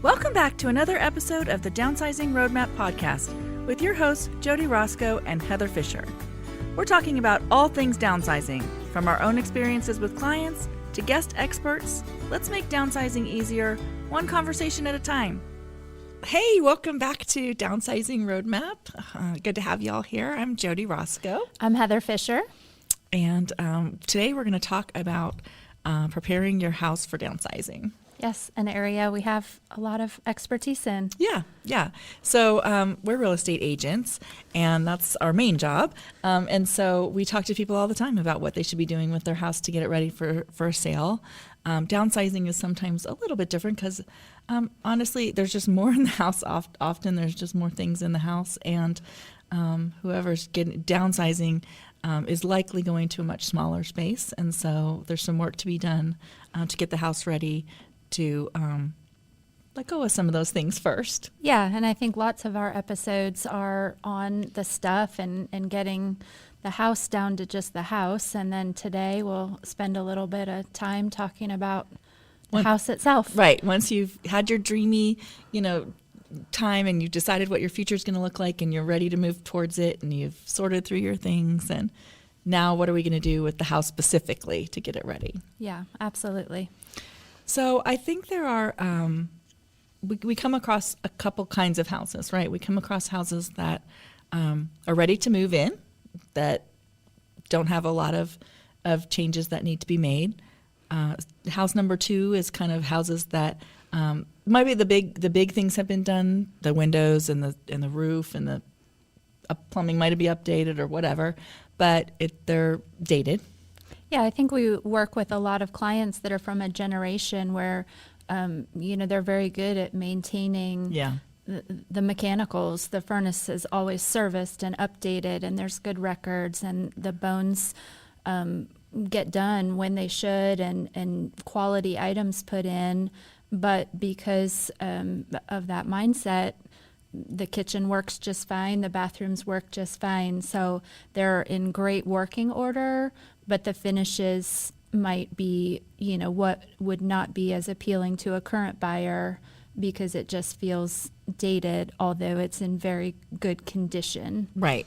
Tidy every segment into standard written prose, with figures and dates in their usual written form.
Welcome back to another episode of the Downsizing Roadmap podcast with your hosts, Jody Roscoe and Heather Fisher. We're talking about all things downsizing, from our own experiences with clients to guest experts. Let's make downsizing easier, one conversation at a time. Hey, welcome back to Downsizing Roadmap. Good to have you all here. I'm Jody Roscoe. I'm Heather Fisher. And today we're going to talk about preparing your house for downsizing. Yes, an area we have a lot of expertise in. Yeah. So we're real estate agents, and that's our main job. And so we talk to people all the time about what they should be doing with their house to get it ready for a sale. Downsizing is sometimes a little bit different because honestly, there's just more in the house. Often there's just more things in the house, and whoever's getting downsizing is likely going to a much smaller space. And so there's some work to be done to get the house ready to let go of some of those things first. Yeah, and I think lots of our episodes are on the stuff and getting the house down to just the house. And then today we'll spend a little bit of time talking about the house itself. Right. Once you've had your dreamy, time and you've decided what your future is going to look like and you're ready to move towards it and you've sorted through your things, and now what are we going to do with the house specifically to get it ready? Yeah, absolutely. So I think there are, we come across a couple kinds of houses, right? We come across houses that are ready to move in, that don't have a lot of changes that need to be made. House number 2 is kind of houses that might be the big things have been done, the windows and the roof and the plumbing might be updated or whatever, but they're dated. Yeah, I think we work with a lot of clients that are from a generation where, they're very good at maintaining the mechanicals. The furnace is always serviced and updated, and there's good records, and the bones get done when they should, and quality items put in. But because of that mindset, the kitchen works just fine, the bathrooms work just fine. So they're in great working order, but the finishes might be, what would not be as appealing to a current buyer because it just feels dated, although it's in very good condition. Right.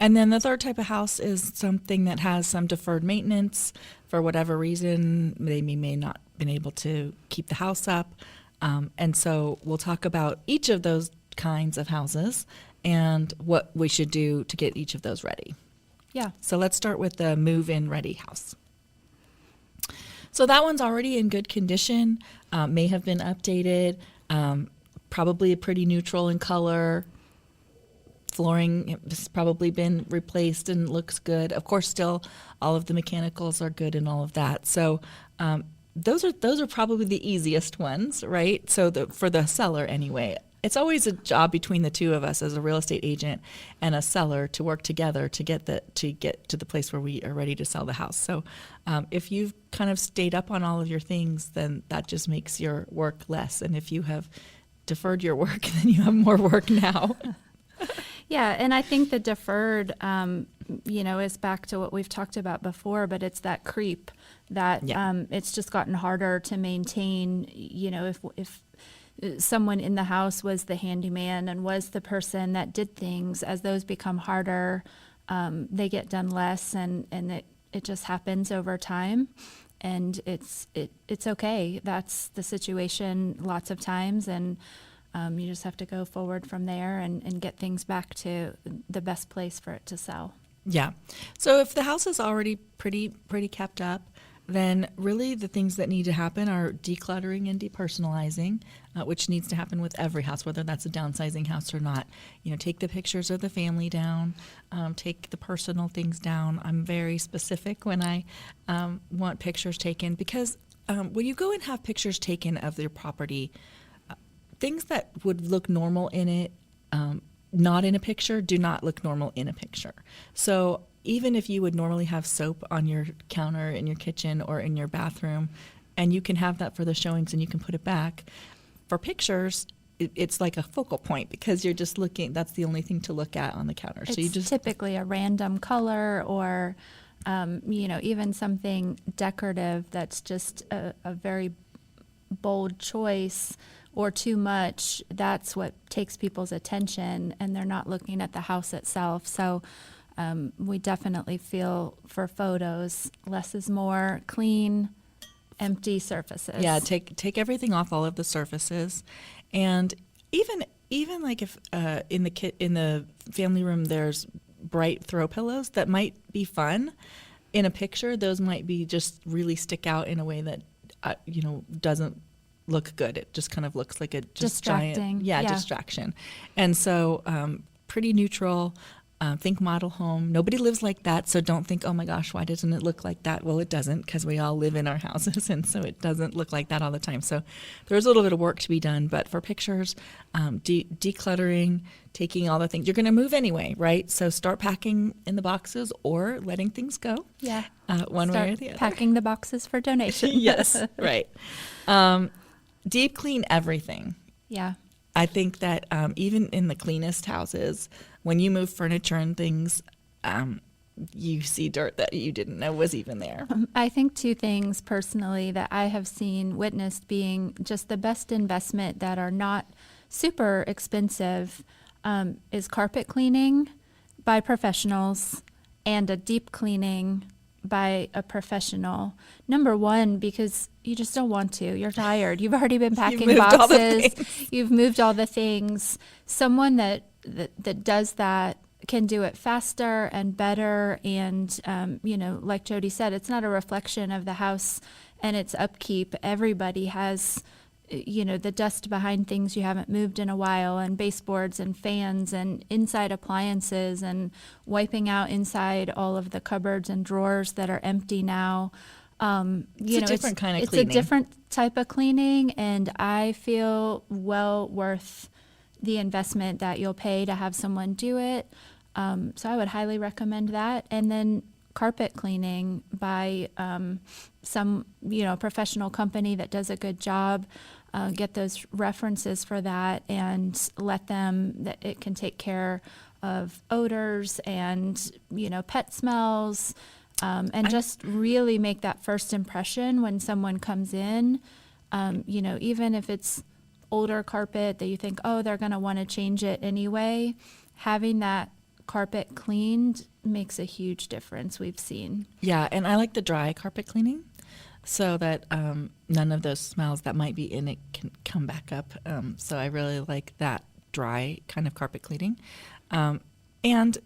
And then the third type of house is something that has some deferred maintenance for whatever reason. They may not been able to keep the house up. And so we'll talk about each of those kinds of houses and what we should do to get each of those ready. Yeah. So let's start with the move-in ready house. So that one's already in good condition, may have been updated, probably pretty neutral in color. Flooring has probably been replaced and looks good. Of course, still all of the mechanicals are good and all of that. So those are probably the easiest ones, right? So for the seller anyway. It's always a job between the two of us as a real estate agent and a seller to work together to get to the place where we are ready to sell the house. So if you've kind of stayed up on all of your things, then that just makes your work less. And if you have deferred your work, then you have more work now. Yeah, and I think the deferred, is back to what we've talked about before, but it's that creep that it's just gotten harder to maintain. If someone in the house was the handyman and was the person that did things, as those become harder, they get done less, and it just happens over time. And it's okay. That's the situation lots of times, and you just have to go forward from there and get things back to the best place for it to sell. Yeah. So if the house is already pretty kept up, then really the things that need to happen are decluttering and depersonalizing, which needs to happen with every house, whether that's a downsizing house or not. Take the pictures of the family down, take the personal things down. I'm very specific when I want pictures taken because when you go and have pictures taken of your property, things that would look normal in it, not in a picture, do not look normal in a picture. So even if you would normally have soap on your counter in your kitchen or in your bathroom, and you can have that for the showings and you can put it back, for pictures, it's like a focal point because you're just looking, that's the only thing to look at on the counter. It's so you just typically a random color or, even something decorative that's just a very bold choice or too much, that's what takes people's attention, and they're not looking at the house itself. So we definitely feel for photos, less is more, clean, empty surfaces. Yeah, take everything off all of the surfaces, and even like if in the family room there's bright throw pillows that might be fun in a picture, those might be just really stick out in a way that doesn't look good. It just kind of looks like a just distracting. giant distraction. And so pretty neutral. Think model home. Nobody lives like that, so don't think, oh my gosh, why doesn't it look like that? Well, it doesn't, because we all live in our houses, and so it doesn't look like that all the time. So there's a little bit of work to be done, but for pictures, decluttering, taking all the things, you're going to move anyway, right? So start packing in the boxes or letting things go. Yeah. One way or the other. Packing the boxes for donation. Yes, right. Deep clean everything. Yeah. I think that even in the cleanest houses, when you move furniture and things, you see dirt that you didn't know was even there. I think two things personally that I have witnessed being just the best investment that are not super expensive is carpet cleaning by professionals and a deep cleaning by a professional. Number one, because you just don't want to. You're tired. You've already been packing boxes. You've moved all the things. Someone that does that can do it faster and better. And, like Jody said, it's not a reflection of the house and its upkeep. Everybody has, the dust behind things you haven't moved in a while, and baseboards and fans and inside appliances, and wiping out inside all of the cupboards and drawers that are empty now. It's a different kind of cleaning. It's a different type of cleaning, and I feel well worth the investment that you'll pay to have someone do it. So I would highly recommend that. And then carpet cleaning by some professional company that does a good job. Get those references for that, and let them, that it can take care of odors and pet smells, and just really make that first impression when someone comes in. Even if it's older carpet that you think, oh, they're going to want to change it anyway, having that carpet cleaned makes a huge difference, we've seen. Yeah, and I like the dry carpet cleaning, so that none of those smells that might be in it can come back up. So I really like that dry kind of carpet cleaning. And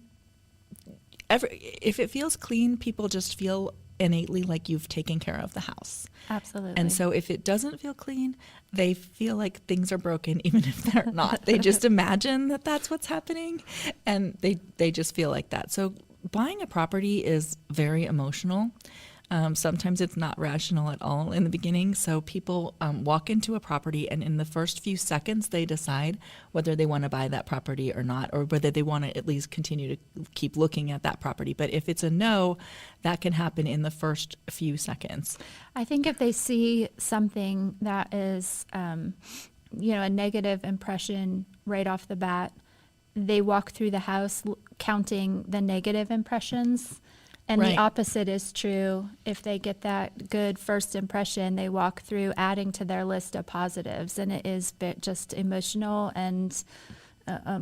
if it feels clean, people just feel innately like you've taken care of the house. Absolutely. And so if it doesn't feel clean, they feel like things are broken, even if they're not. They just imagine that that's what's happening, and they just feel like that. So buying a property is very emotional. Sometimes it's not rational at all in the beginning. So people walk into a property, and in the first few seconds, they decide whether they want to buy that property or not, or whether they want to at least continue to keep looking at that property. But if it's a no, that can happen in the first few seconds. I think if they see something that is, a negative impression right off the bat, they walk through the house counting the negative impressions. And Right. The opposite is true. If they get that good first impression, they walk through adding to their list of positives. And it is just emotional and, a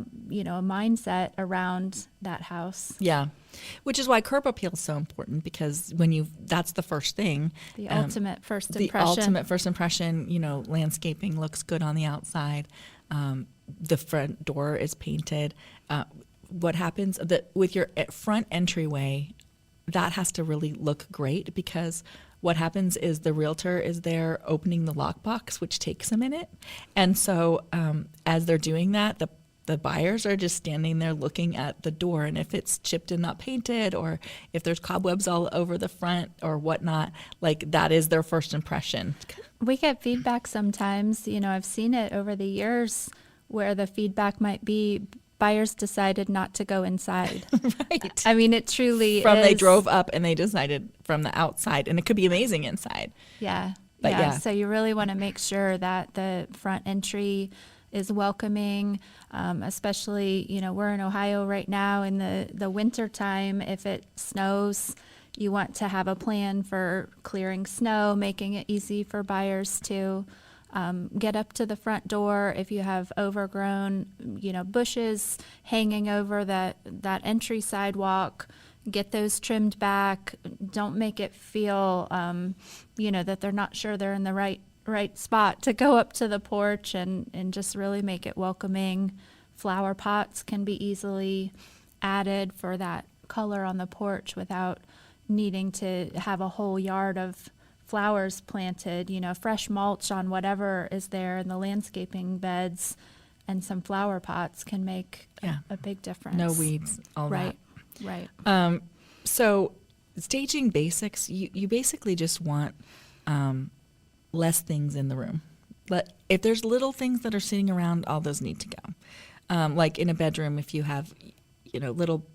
mindset around that house. Yeah, which is why curb appeal is so important, because that's the first thing. The ultimate first impression. The ultimate first impression, landscaping looks good on the outside. The front door is painted. What happens with your front entryway, that has to really look great, because what happens is the realtor is there opening the lockbox, which takes a minute. And so as they're doing that, the buyers are just standing there looking at the door. And if it's chipped and not painted, or if there's cobwebs all over the front or whatnot, like that is their first impression. We get feedback sometimes, I've seen it over the years where the feedback might be buyers decided not to go inside. Right. I mean, it truly is. They drove up and they decided from the outside, and it could be amazing inside. Yeah. But yeah. So you really want to make sure that the front entry is welcoming, especially, we're in Ohio right now in the winter time. If it snows, you want to have a plan for clearing snow, making it easy for buyers to Get up to the front door. If you have overgrown, bushes hanging over that entry sidewalk, get those trimmed back. Don't make it feel, that they're not sure they're in the right spot to go up to the porch, and just really make it welcoming. Flower pots can be easily added for that color on the porch without needing to have a whole yard of flowers planted. Fresh mulch on whatever is there in the landscaping beds and some flower pots can make a big difference. No weeds, all right, that. Right. So staging basics, you basically just want less things in the room. If there's little things that are sitting around, all those need to go. Like in a bedroom, if you have, little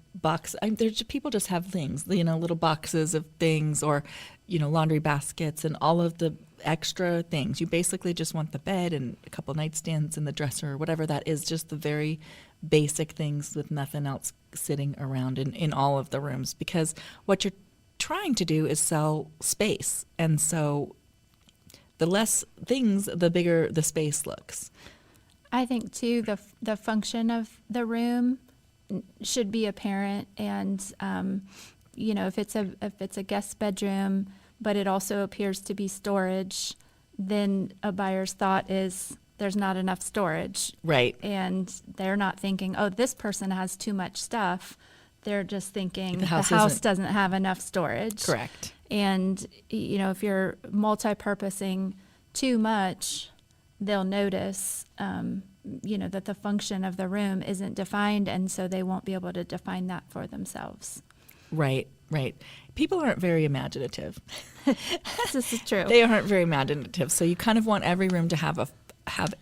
there's people just have things, little boxes of things, or, laundry baskets and all of the extra things. You basically just want the bed and a couple nightstands and the dresser, or whatever that is, just the very basic things with nothing else sitting around in all of the rooms, because what you're trying to do is sell space. And so the less things, the bigger the space looks. I think too, the function of the room should be apparent, and if it's a guest bedroom, but it also appears to be storage, then a buyer's thought is there's not enough storage, right? And they're not thinking, oh, this person has too much stuff. They're just thinking the house doesn't have enough storage. Correct. And if you're multi-purposing too much, they'll notice that the function of the room isn't defined, and so they won't be able to define that for themselves. Right. People aren't very imaginative. This is true. They aren't very imaginative. So you kind of want every room to have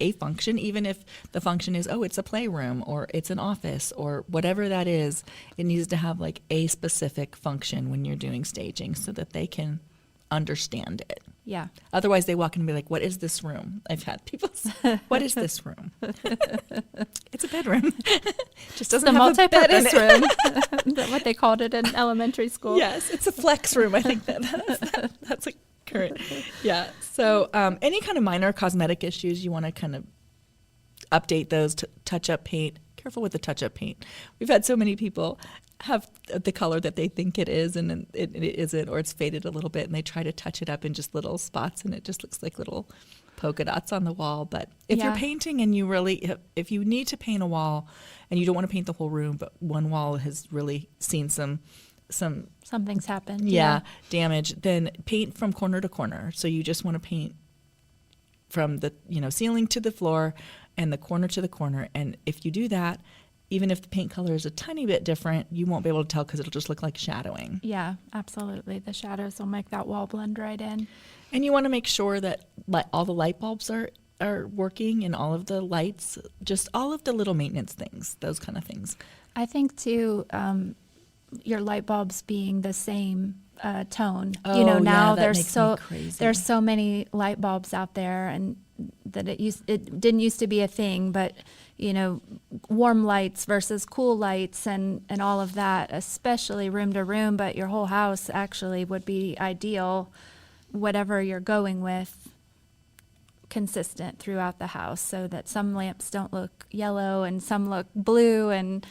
a function, even if the function is, it's a playroom or it's an office or whatever that is. It needs to have like a specific function when you're doing staging so that they can understand it. Yeah. Otherwise, they walk in and be like, what is this room? I've had people say, what is this room? It's a bedroom. Just doesn't have a bed in multi-purpose it. room. Is that what they called it in elementary school? Yes, it's a flex room. I think that's a current. Yeah. So any kind of minor cosmetic issues, you want to kind of update those, touch up paint. Careful with the touch up paint. We've had so many people have the color that they think it is, and it isn't, or it's faded a little bit, and they try to touch it up in just little spots, and it just looks like little polka dots on the wall. But if you're painting and if you need to paint a wall and you don't want to paint the whole room, but one wall has really seen something's happened. Damage, then paint from corner to corner. So you just want to paint from the ceiling to the floor and the corner to the corner. And if you do that, even if the paint color is a tiny bit different, you won't be able to tell because it'll just look like shadowing. Yeah, absolutely. The shadows will make that wall blend right in. And you want to make sure that all the light bulbs are working, and all of the lights, just all of the little maintenance things, those kind of things. I think too, your light bulbs being the same tone. Now there's so many light bulbs out there, and that it didn't used to be a thing, but warm lights versus cool lights and all of that, especially room to room, but your whole house actually would be ideal, whatever you're going with, consistent throughout the house, so that some lamps don't look yellow and some look blue, and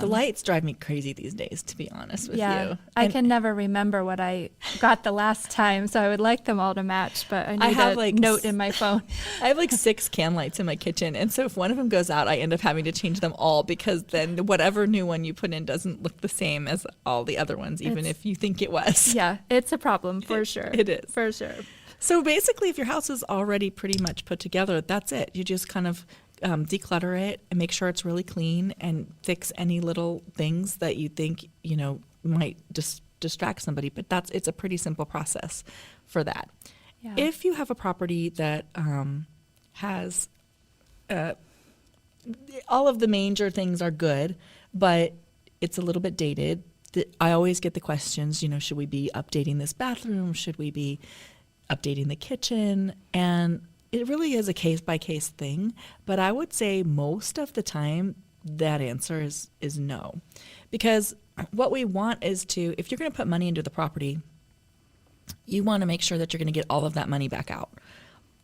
the lights drive me crazy these days, to be honest with you. I can never remember what I got the last time, so I would like them all to match, but I need a note in my phone. I have 6 can lights in my kitchen, and so if one of them goes out, I end up having to change them all, because then whatever new one you put in doesn't look the same as all the other ones, even if you think it was. Yeah, it's a problem for sure. It is. For sure. So basically, if your house is already pretty much put together, that's it. You just kind of declutter it and make sure it's really clean, and fix any little things that you think might just distract somebody. But it's a pretty simple process for that. Yeah. If you have a property that has all of the major things are good, but it's a little bit dated, I always get the questions, should we be updating this bathroom? Should we be updating the kitchen? And it really is a case-by-case thing, but I would say most of the time that answer is no. Because what we want is if you're going to put money into the property, you want to make sure that you're going to get all of that money back out,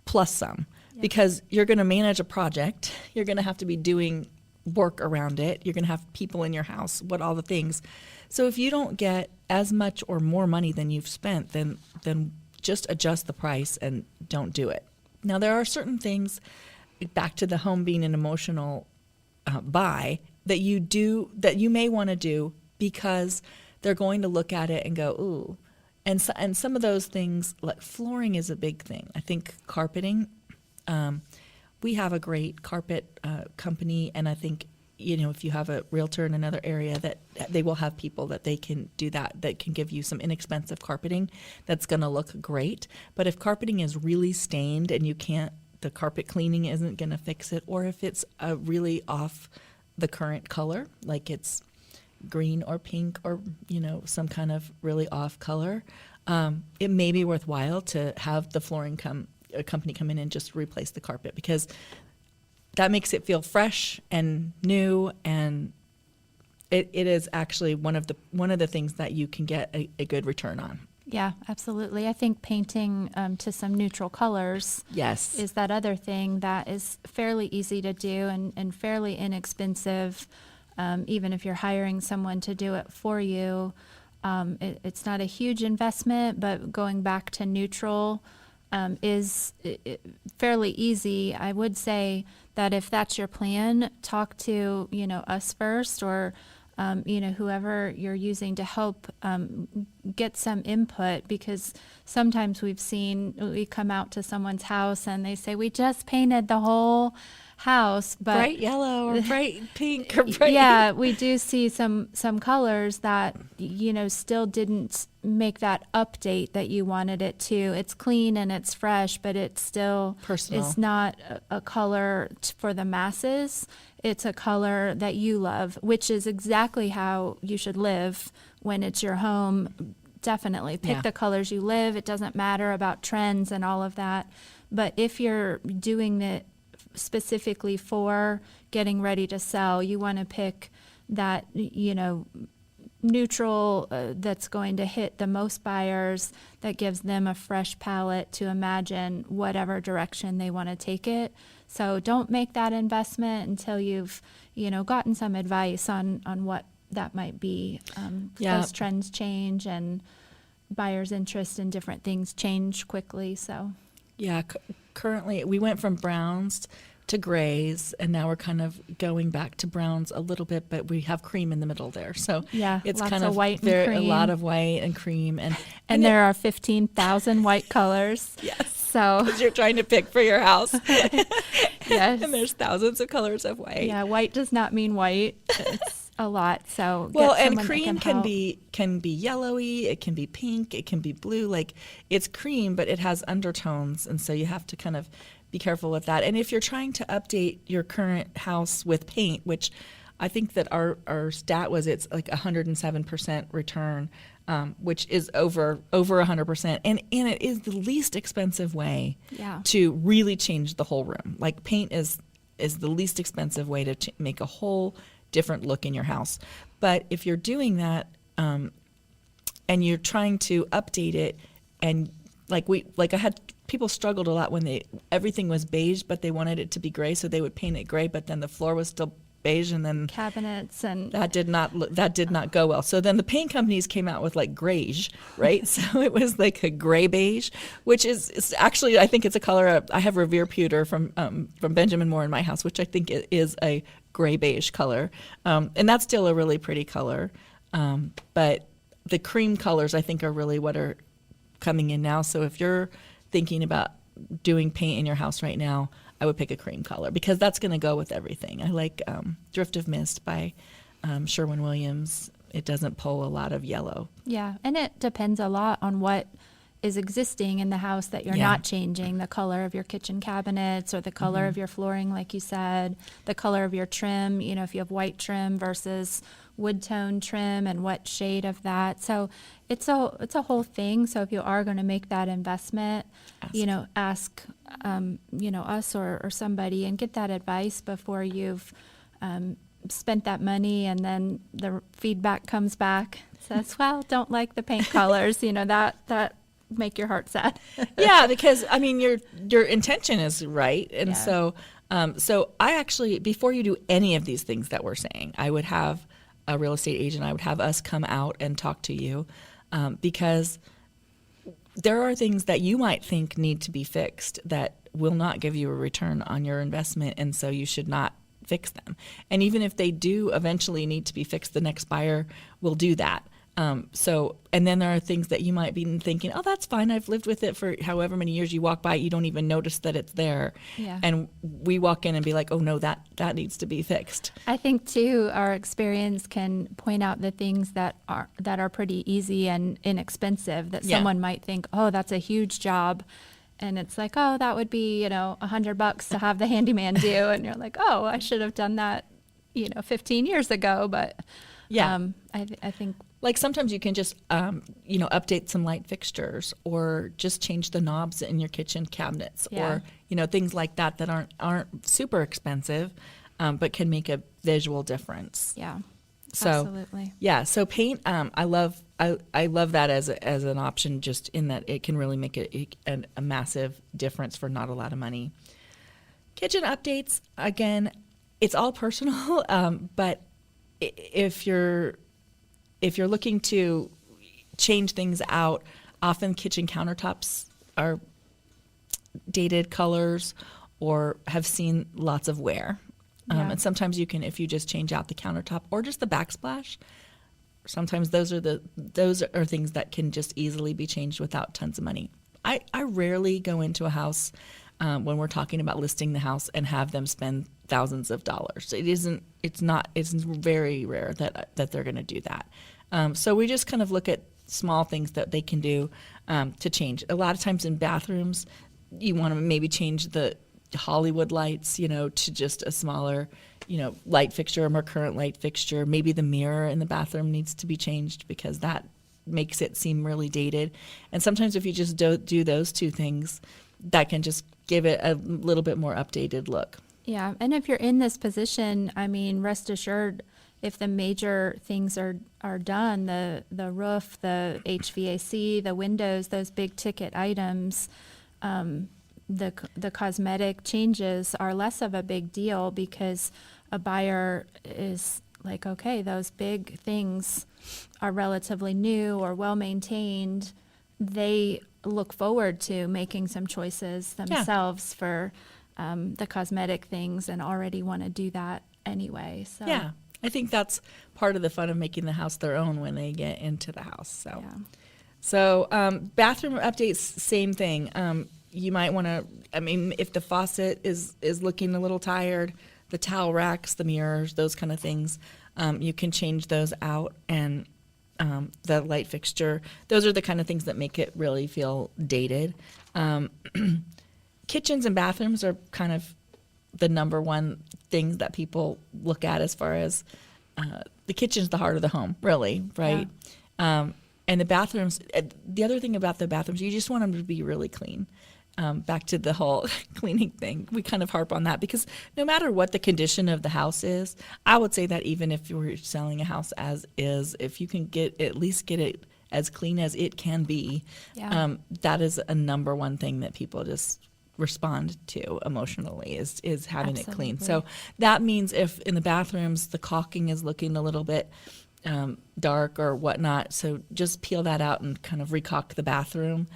plus some. because you're going to manage a project. You're going to have to be doing work around it. You're going to have people in your house, all the things. So if you don't get as much or more money than you've spent, then just adjust the price and don't do it. Now, there are certain things, back to the home being an emotional buy, that you may want to do because they're going to look at it and go, ooh. And some of those things, like flooring is a big thing. I think carpeting, we have a great carpet company, and I think, if you have a realtor in another area, that they will have people that they can do that can give you some inexpensive carpeting that's going to look great. But if carpeting is really stained and the carpet cleaning isn't going to fix it, or if it's a really off the current color, like it's green or pink or, some kind of really off color, it may be worthwhile to have the flooring company come in and just replace the carpet, because that makes it feel fresh and new, and it is actually one of the things that you can get a good return on. Yeah, absolutely. I think painting to some neutral colors is that other thing that is fairly easy to do and fairly inexpensive, even if you're hiring someone to do it for you. It's not a huge investment, but going back to neutral is fairly easy. I would say that if that's your plan, talk to us first, or whoever you're using to help get some input, because sometimes we come out to someone's house and they say, we just painted the whole house, but bright yellow or bright pink or bright. Yeah, we do see some colors that still didn't make that update that you wanted it to. It's clean and it's fresh, but it's still personal. It's not a color for the masses. It's a color that you love, which is exactly how you should live when it's your home. Definitely pick the colors you live. It doesn't matter about trends and all of that. But if you're doing it specifically for getting ready to sell, you want to pick that, neutral that's going to hit the most buyers, that gives them a fresh palette to imagine whatever direction they want to take it. So don't make that investment until you've, gotten some advice on what that might be. As trends change and buyers' interest in different things change quickly. So currently we went from browns to grays, and now we're kind of going back to browns a little bit, but we have cream in the middle there. So it's lots kind of white and cream. A lot of white and cream, and there are 15,000 white colors. Yes. So because you're trying to pick for your house. Yes. And there's thousands of colors of white. Yeah, white does not mean white. It's a lot. So and cream can be yellowy, it can be pink, it can be blue. Like, it's cream, but it has undertones, and so you have to kind of be careful with that. And if you're trying to update your current house with paint, which I think that our stat was, it's like 107% return, which is over 100%, and it is the least expensive way to really change the whole room. Like, paint is the least expensive way to make a whole different look in your house. But if you're doing that, and you're trying to update it, and I had people struggled a lot when everything was beige, but they wanted it to be gray, so they would paint it gray, but then the floor was still beige, and then cabinets, and that did not go well. So then the paint companies came out with like grayish, right? So it was like a gray beige, which is actually, I think it's a color. I have Revere pewter from Benjamin Moore in my house, which I think is a gray beige color, and that's still a really pretty color. But the cream colors, I think, are really what are coming in now. So if you're thinking about doing paint in your house right now, I would pick a cream color, because that's going to go with everything. I like Drift of Mist by Sherwin-Williams. It doesn't pull a lot of yellow. Yeah, and it depends a lot on what is existing in the house that you're not changing. The color of your kitchen cabinets, or the color of your flooring, like you said, the color of your trim, if you have white trim versus wood tone trim, and what shade of that. So it's a whole thing. So if you are going to make that investment, ask us or somebody, and get that advice before you've spent that money, and then the feedback comes back, says, well, don't like the paint colors, that make your heart sad. Yeah, because I mean your intention is right, and Yeah. so I actually, before you do any of these things that we're saying, I would have a real estate agent. I would have us come out and talk to you, because there are things that you might think need to be fixed that will not give you a return on your investment, and so you should not fix them. And even if they do eventually need to be fixed, the next buyer will do that. And then there are things that you might be thinking, oh, that's fine. I've lived with it for however many years. You walk by, you don't even notice that it's there. Yeah. And we walk in and be like, oh no, that needs to be fixed. I think too, our experience can point out the things that are pretty easy and inexpensive that Yeah. someone might think, oh, that's a huge job. And it's like, oh, that would be, $100 to have the handyman do. And you're like, oh, I should have done that, 15 years ago. But Yeah. I think, Like sometimes you can just, update some light fixtures, or just change the knobs in your kitchen cabinets, Yeah. or, things like that aren't super expensive, but can make a visual difference. yeah, So, absolutely. yeah. So paint, I love that as an option, just in that it can really make a massive difference for not a lot of money. Kitchen updates, again, it's all personal, but if you're looking to change things out, often kitchen countertops are dated colors or have seen lots of wear. Yeah. And sometimes you can, if you just change out the countertop or just the backsplash, sometimes those are things that can just easily be changed without tons of money. I rarely go into a house when we're talking about listing the house and have them spend thousands of dollars. It's very rare that they're going to do that. So we just kind of look at small things that they can do to change. A lot of times in bathrooms, you want to maybe change the Hollywood lights, to just a smaller, light fixture, a more current light fixture. Maybe the mirror in the bathroom needs to be changed because that makes it seem really dated. And sometimes if you just do those two things, that can just give it a little bit more updated look. Yeah, and if you're in this position, I mean, rest assured, if the major things are done, the roof, the HVAC, the windows, those big ticket items, the cosmetic changes are less of a big deal because a buyer is like, okay, those big things are relatively new or well maintained. They look forward to making some choices themselves for the cosmetic things and already want to do that anyway. So yeah, I think that's part of the fun of making the house their own when they get into the house. So, yeah. so bathroom updates, same thing. You might want to, if the faucet is looking a little tired, the towel racks, the mirrors, those kind of things, you can change those out. And the light fixture, those are the kind of things that make it really feel dated. Kitchens and bathrooms are kind of the number one things that people look at as far as the kitchen's the heart of the home, really, right? Yeah. And the bathrooms, the other thing about the bathrooms, you just want them to be really clean. Back to the whole cleaning thing, we kind of harp on that because no matter what the condition of the house is, I would say that even if you were selling a house as is, if you can at least get it as clean as it can be, Yeah. That is a number one thing that people just respond to emotionally is having it clean. So that means if in the bathrooms the caulking is looking a little bit dark or whatnot, so just peel that out and kind of recaulk the bathroom.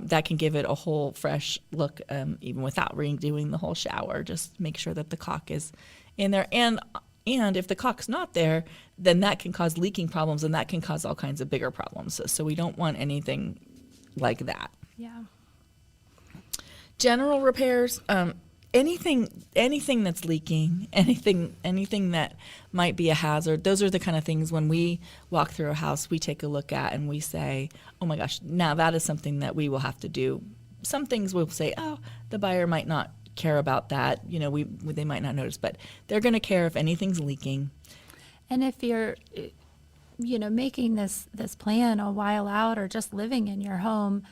That can give it a whole fresh look, even without redoing the whole shower. Just make sure that the caulk is in there. And if the caulk's not there, then that can cause leaking problems, and that can cause all kinds of bigger problems. So we don't want anything like that. Yeah. General repairs, anything that's leaking, anything that might be a hazard, those are the kind of things when we walk through a house, we take a look at and we say, oh my gosh, now that is something that we will have to do. Some things we'll say, oh, the buyer might not care about that. They might not notice, but they're going to care if anything's leaking. And if you're, making this plan a while out or just living in your home,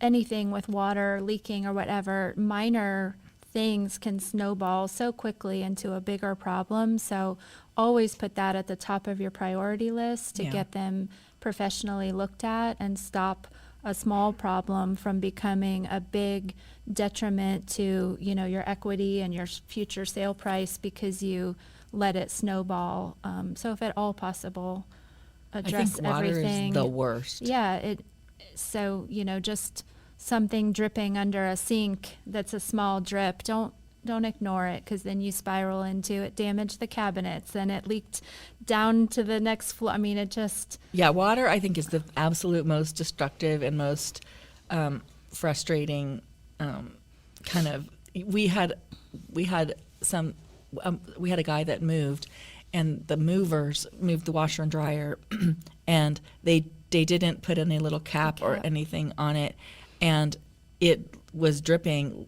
anything with water leaking or whatever, minor things can snowball so quickly into a bigger problem. So always put that at the top of your priority list to get them professionally looked at and stop a small problem from becoming a big detriment to, your equity and your future sale price because you let it snowball. So if at all possible, address I think water everything. is the worst. Yeah, so just something dripping under a sink that's a small drip, don't ignore it, because then you spiral into it damaged the cabinets, then it leaked down to the next floor. I mean, it just... Yeah, water I think is the absolute most destructive and most frustrating kind of... We had a guy that moved, and the movers moved the washer and dryer, and they didn't put any little cap or anything on it, and it was dripping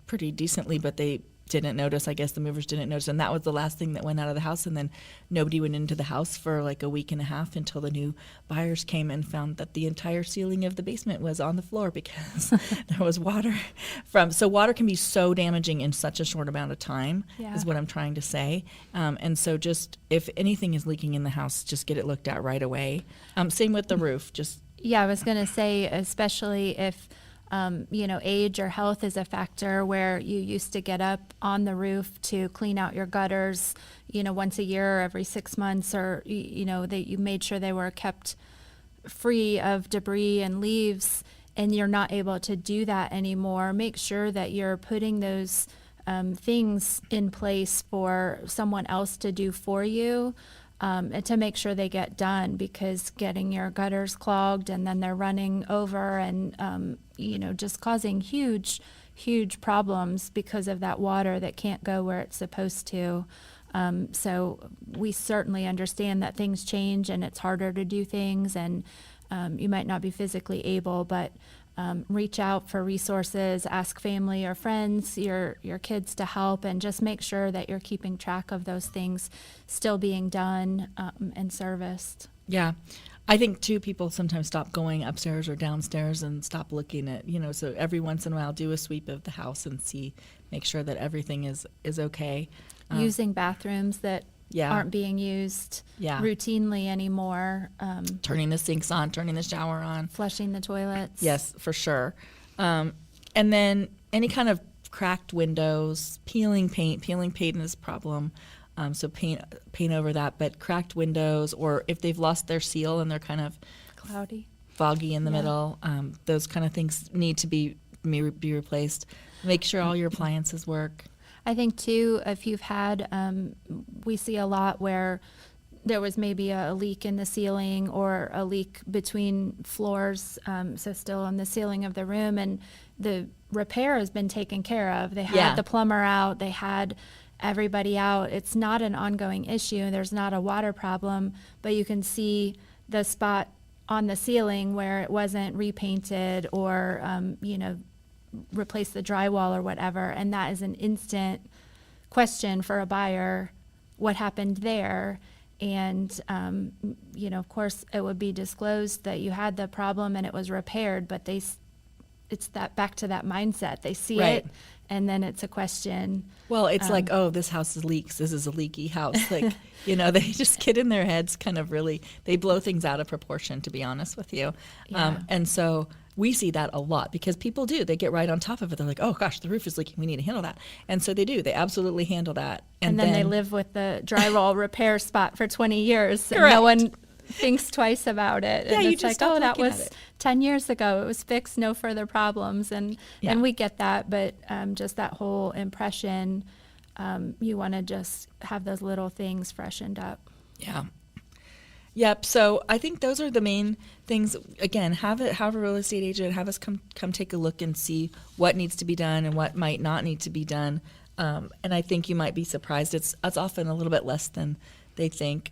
pretty decently, but they didn't notice. I guess the movers didn't notice, and that was the last thing that went out of the house. And then nobody went into the house for like a week and a half until the new buyers came and found that the entire ceiling of the basement was on the floor because there was water from. So water can be so damaging in such a short amount of time, is what I'm trying to say. And so just if anything is leaking in the house, just get it looked at right away. Same with the roof. I was going to say, especially if age or health is a factor, where you used to get up on the roof to clean out your gutters, once a year or every 6 months, or, that you made sure they were kept free of debris and leaves, and you're not able to do that anymore. Make sure that you're putting those things in place for someone else to do for you. And to make sure they get done, because getting your gutters clogged and then they're running over and, just causing huge problems because of that water that can't go where it's supposed to. So we certainly understand that things change and it's harder to do things, and you might not be physically able, but reach out for resources, ask family or friends, your kids to help, and just make sure that you're keeping track of those things still being done and serviced. Yeah. I think, too, people sometimes stop going upstairs or downstairs and stop looking at, so every once in a while do a sweep of the house and make sure that everything is okay. Using bathrooms that aren't being used routinely anymore. Turning the sinks on, turning the shower on. Flushing the toilets. Yes, for sure. And then any kind of cracked windows, peeling paint is a problem. So paint over that, but cracked windows, or if they've lost their seal and they're kind of cloudy, foggy in the middle, those kind of things need to be replaced. Make sure all your appliances work. I think, too, if you've had, we see a lot where there was maybe a leak in the ceiling or a leak between floors, so still on the ceiling of the room, and the repair has been taken care of. They had the plumber out, they had everybody out. It's not an ongoing issue. There's not a water problem, but you can see the spot on the ceiling where it wasn't repainted or, replace the drywall or whatever, and that is an instant question for a buyer: what happened there? And of course it would be disclosed that you had the problem and it was repaired, but it's that back to that mindset. They see it, and then it's a question. Well, it's like, oh, this house leaks, this is a leaky house. Like, they just get in their heads, kind of really, they blow things out of proportion, to be honest with you. And so we see that a lot, because people do. They get right on top of it. They're like, oh, gosh, the roof is leaking. We need to handle that. And so they do. They absolutely handle that. And then they live with the drywall repair spot for 20 years. Correct. And no one thinks twice about it. Yeah, and you it's just like, stop that looking was at it. 10 years ago. It was fixed, no further problems. And we get that. But just that whole impression, you want to just have those little things freshened up. Yeah. Yep. So I think those are the main things. Again, have a real estate agent, have us come take a look and see what needs to be done and what might not need to be done. And I think you might be surprised. It's often a little bit less than they think.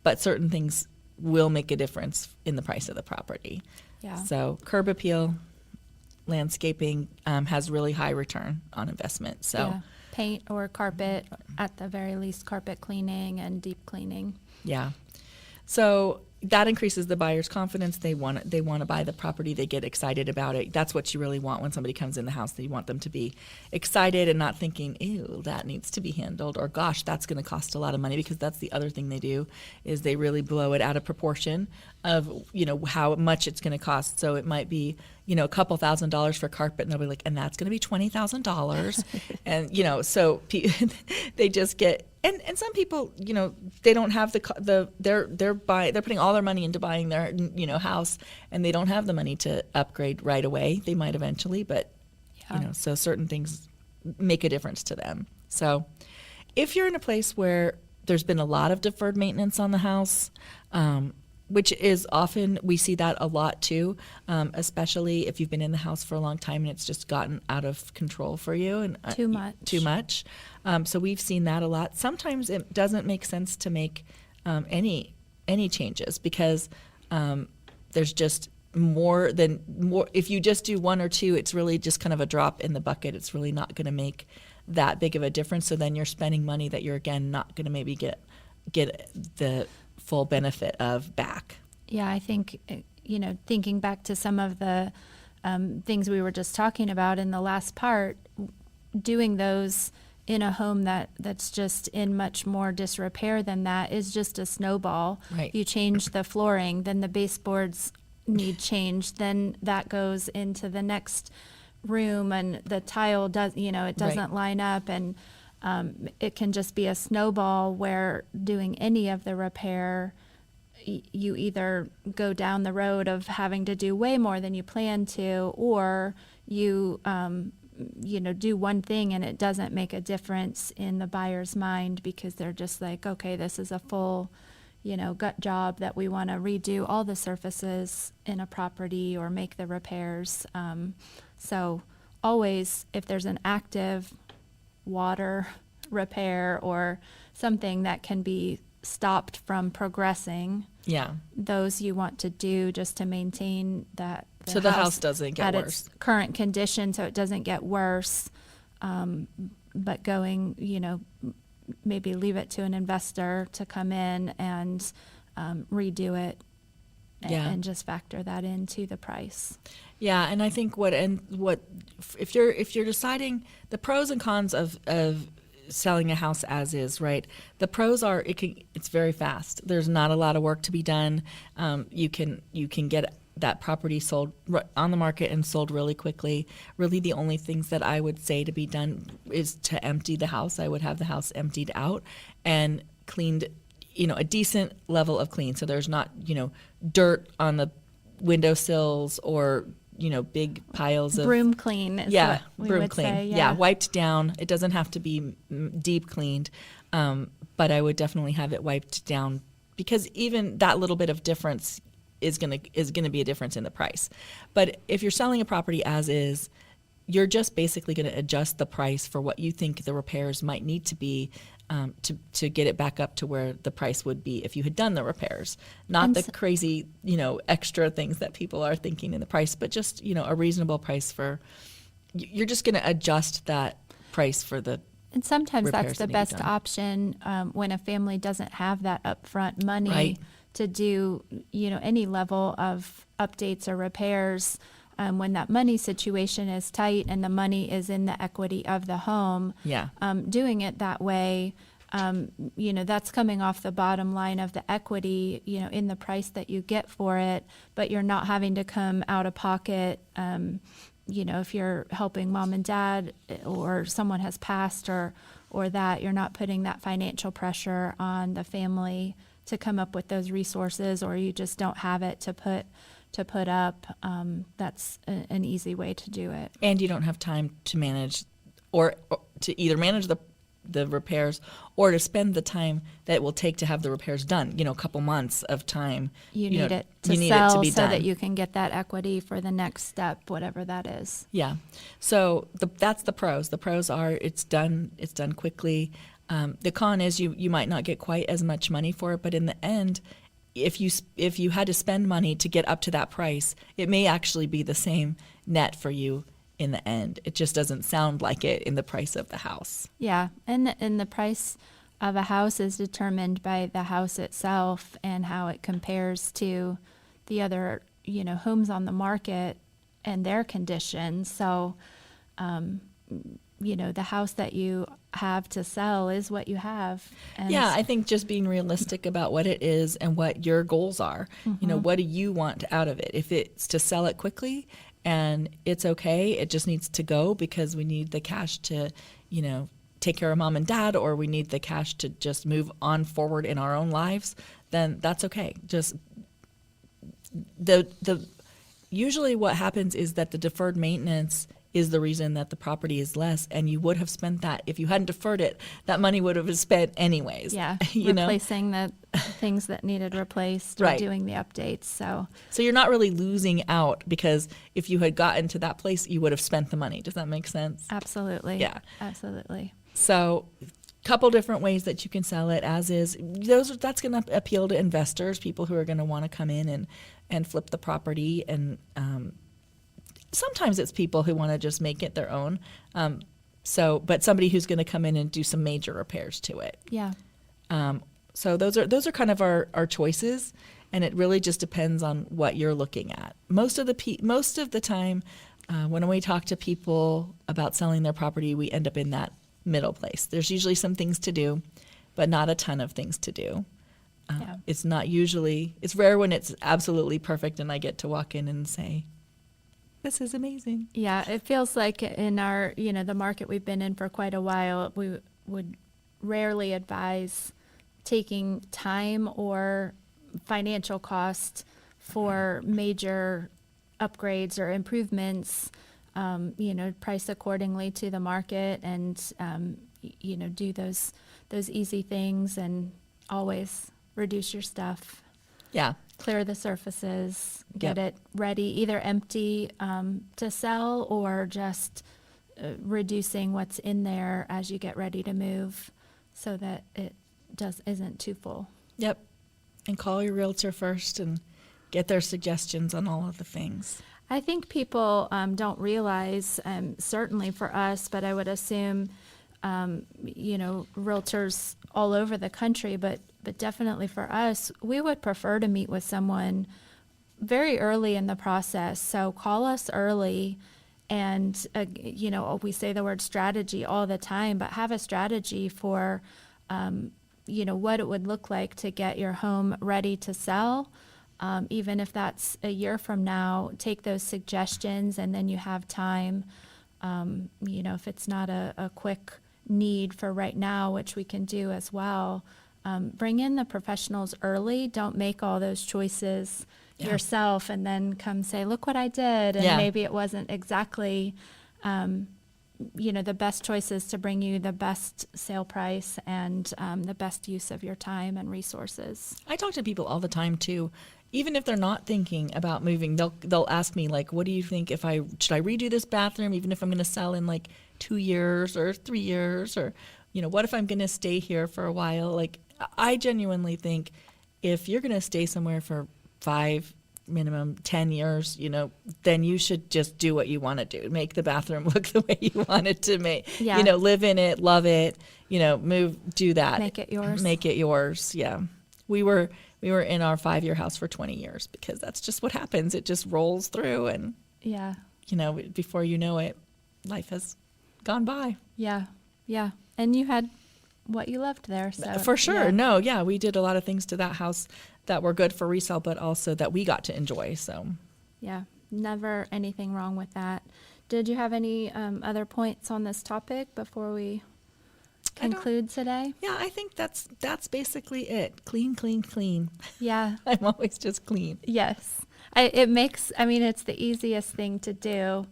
But certain things will make a difference in the price of the property. Yeah. So curb appeal, landscaping has really high return on investment. So paint or carpet, at the very least, carpet cleaning and deep cleaning. Yeah. So that increases the buyer's confidence. They want to buy the property. They get excited about it. That's what you really want when somebody comes in the house. You want them to be excited and not thinking, ew, that needs to be handled, or gosh, that's going to cost a lot of money, because that's the other thing they do is they really blow it out of proportion of, how much it's going to cost. So it might be, a couple $1,000s for carpet, and they'll be like, and that's going to be $20,000. And, so they just get, and some people, they don't have they're putting all their money into buying their, house, and they don't have the money to upgrade right away. They might eventually, but, so certain things make a difference to them. So if you're in a place where there's been a lot of deferred maintenance on the house, which is often, we see that a lot too, especially if you've been in the house for a long time and it's just gotten out of control for you. And Too much. So we've seen that a lot. Sometimes it doesn't make sense to make any changes, because there's just more. If you just do one or two, it's really just kind of a drop in the bucket. It's really not going to make that big of a difference. So then you're spending money that you're, again, not going to maybe get the full benefit of back. Yeah, I think, thinking back to some of the things we were just talking about in the last part, doing those in a home that's just in much more disrepair than that is just a snowball. Right. You change the flooring, then the baseboards need change, then that goes into the next room, and the tile it doesn't line up, and it can just be a snowball where doing any of the repair, you either go down the road of having to do way more than you plan to, or you do one thing and it doesn't make a difference in the buyer's mind, because they're just like, okay, this is a full gut job that we want to redo all the surfaces in a property or make the repairs. So always, if there's an active water repair or something that can be stopped from progressing, those you want to do just to maintain that the house doesn't get at worse. Its current condition, so it doesn't get worse. But going, maybe leave it to an investor to come in and redo it, and just factor that into the price. Yeah, and I think if you're deciding the pros and cons of selling a house as is, right? The pros are it's very fast. There's not a lot of work to be done. You can get that property sold on the market and sold really quickly. Really, the only things that I would say to be done is to empty the house. I would have the house emptied out and cleaned, a decent level of clean. So there's not, dirt on the windowsills or big piles of broom clean is what we broom would clean. say, Yeah, wiped down. It doesn't have to be deep cleaned, but I would definitely have it wiped down, because even that little bit of difference is gonna be a difference in the price. But if you're selling a property as is, you're just basically going to adjust the price for what you think the repairs might need to be, to get it back up to where the price would be if you had done the repairs. Not the crazy, extra things that people are thinking in the price, but just, a reasonable price you're just going to adjust that price for the And sometimes that's the that need to be best done. option when a family doesn't have that upfront money Right. to do, any level of updates or repairs. When that money situation is tight and the money is in the equity of the home, doing it that way, that's coming off the bottom line of the equity, in the price that you get for it, but you're not having to come out of pocket. If you're helping mom and dad or someone has passed or that, you're not putting that financial pressure on the family to come up with those resources, or you just don't have it to put up. That's an easy way to do it. And you don't have time to manage, or to either manage the repairs, or to spend the time that it will take to have the repairs done. A couple months of time. You need it to sell so that you can get that equity for the next step, whatever that is. Yeah. So that's the pros. The pros are it's done quickly. The con is you might not get quite as much money for it, but in the end, if you had to spend money to get up to that price, it may actually be the same net for you in the end. It just doesn't sound like it in the price of the house. Yeah, and the price of a house is determined by the house itself and how it compares to the other, homes on the market and their condition. So, the house that you have to sell is what you have. And yeah, I think just being realistic about what it is and what your goals are. What do you want out of it? If it's to sell it quickly and it's okay, it just needs to go because we need the cash to, take care of mom and dad, or we need the cash to just move on forward in our own lives, then that's okay. Just usually what happens is that the deferred maintenance is the reason that the property is less, and you would have spent that if you hadn't deferred it. That money would have been spent anyways. Yeah, replacing the things that needed replaced, or right. doing the updates. So you're not really losing out, because if you had gotten to that place, you would have spent the money. Does that make sense? Absolutely. Yeah, absolutely. So, couple different ways that you can sell it as is. That's going to appeal to investors, people who are going to want to come in and flip the property, and sometimes it's people who want to just make it their own. But somebody who's going to come in and do some major repairs to it. Yeah. So those are kind of our choices, and it really just depends on what you're looking at. Most of the time, when we talk to people about selling their property, we end up in that middle place. There's usually some things to do, but not a ton of things to do. Yeah. It's rare when it's absolutely perfect and I get to walk in and say, this is amazing. Yeah, it feels like in our, the market we've been in for quite a while, we would rarely advise taking time or financial cost for major upgrades or improvements, price accordingly to the market, and, do those easy things, and always reduce your stuff. Yeah. Clear the surfaces, get Yep. it ready, either empty to sell, or just reducing what's in there as you get ready to move, so that it isn't too full. Yep. And call your realtor first and get their suggestions on all of the things. I think people don't realize, certainly for us, but I would assume, realtors all over the country, but definitely for us, we would prefer to meet with someone very early in the process. So call us early, and, we say the word strategy all the time, but have a strategy for, what it would look like to get your home ready to sell. Even if that's a year from now, take those suggestions, and then you have time, if it's not a quick need for right now, which we can do as well. Bring in the professionals early. Don't make all those choices yourself and then come say, look what I did. And maybe it wasn't exactly, the best choices to bring you the best sale price and the best use of your time and resources. I talk to people all the time too. Even if they're not thinking about moving, they'll ask me, like, what do you think should I redo this bathroom, even if I'm going to sell in like 2 years or 3 years, or, what if I'm going to stay here for a while? Like, I genuinely think if you're going to stay somewhere for 5, minimum 10 years, then you should just do what you want to do. Make the bathroom look the way you want it to make, live in it, love it, move, do that. Make it yours. Make it yours. Yeah. We were in our 5-year house for 20 years because that's just what happens. It just rolls through, and, before you know it, life has gone by. Yeah. Yeah. And you had what you loved there. So for sure. Yeah. We did a lot of things to that house that were good for resale, but also that we got to enjoy. So yeah, never anything wrong with that. Did you have any other points on this topic before we conclude today? Yeah, I think that's basically it. Clean, clean, clean. Yeah. I'm always just clean. Yes. It's the easiest thing to do,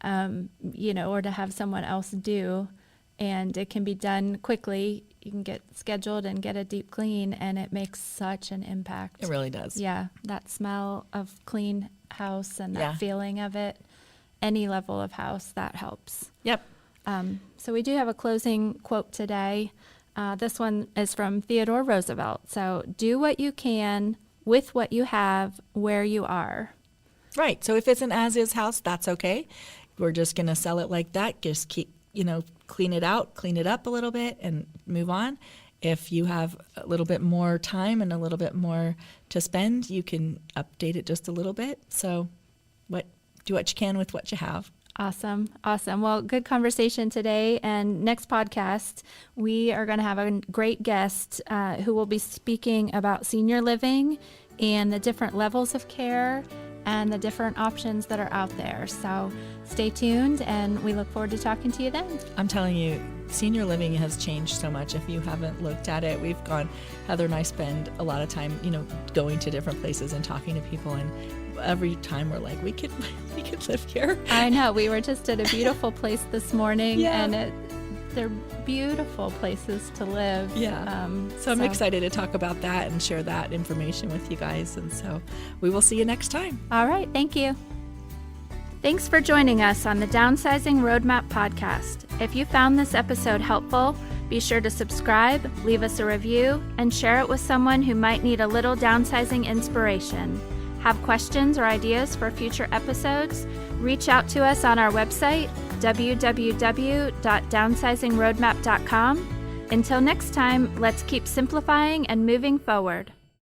or to have someone else do, and it can be done quickly. You can get scheduled and get a deep clean, and it makes such an impact. It really does. Yeah. That smell of clean house and that feeling of it, any level of house, that helps. Yep. So we do have a closing quote today. This one is from Theodore Roosevelt. So do what you can with what you have where you are. Right. So if it's an as-is house, that's okay. We're just going to sell it like that. Just keep, clean it out, clean it up a little bit and move on. if you have a little bit more time and a little bit more to spend, you can update it just a little bit. So do what you can with what you have. Awesome. Well, good conversation today. And next podcast, we are going to have a great guest who will be speaking about senior living and the different levels of care and the different options that are out there. So stay tuned, and we look forward to talking to you then. I'm telling you, senior living has changed so much. If you haven't looked at it, Heather and I spend a lot of time, going to different places and talking to people, and every time we're like, we could live here. I know. We were just at a beautiful place this morning, and they're beautiful places to live. Yeah. So I'm excited to talk about that and share that information with you guys. And so we will see you next time. All right. Thank you. Thanks for joining us on the Downsizing Roadmap podcast. If you found this episode helpful, be sure to subscribe, leave us a review, and share it with someone who might need a little downsizing inspiration. Have questions or ideas for future episodes? Reach out to us on our website, www.downsizingroadmap.com. Until next time, let's keep simplifying and moving forward.